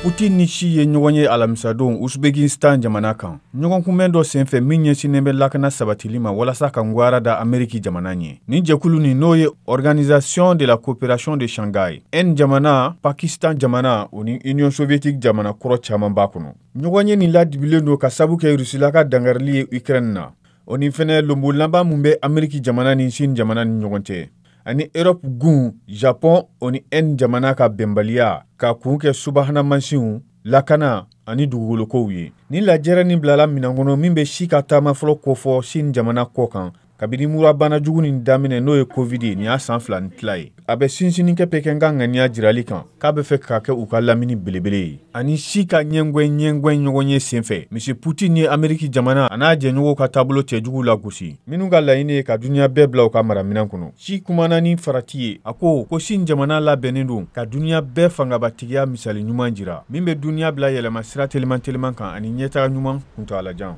Putin ni Xi ye ɲɔgɔn ye alamisadon Uzbekistan jamana kan. Ɲɔgɔn kunbɛn dɔ senfɛ min ɲɛsinnen bɛ lakana sabatili ma walasa ka ngwara da Ameriki jamana ɲɛ. Ni jɛkulu ni n'o ye Organisation de la Coopération de Shanghai, N jamana, Pakistan jamana o ni Union Soviétique jamana kɔrɔ caman b'a kɔnɔ. Ɲɔgɔn ye nin ladibilen don ka sabu kɛ Rusila ka dangarili ye Ukraine na. O ni fɛnɛ lombo laban mun bɛ Ameriki jamana ni Chine jamana ni ɲɔgɔn cɛ. Ani Europe gun, Japon o ni N jamana ka bɛnbaliya ka kun kɛ subahana mansinw, lakana ani dugukolokow ye. Ni lajɛrɛ ni bilala minan kɔnɔ min bɛ Xi ka taama fɔlɔ kofɔ Chine jamana kɔ kan kabini murabana jugu nin daminɛ n'o ye Covid ye nin y'a san 2 ni tila ye. A bɛ sinsinikɛ Pɛkɛn ka ŋaniya jirali kan k'a bɛ fɛ ka kɛ u ka lamini belebele ye. Ani Xi ka ɲɛngwɛn ɲɔgɔn ye senfɛ, Mr Putin ye Ameriki jamana a n'a jɛɲɔgɔnw ka taabolo cɛjugu lagosi. Minnu ka laɲini ye ka duniya bɛɛ bila u ka maraminan kɔnɔ. Xi kumana ni farati ye. A ko Chine jamana labɛnnen don ka duniya bɛɛ fangabatigiya misali ɲuman jira min bɛ duniya bila yɛlɛma sira teliman kan ani ɲɛtaga ɲuman kuntagalajan.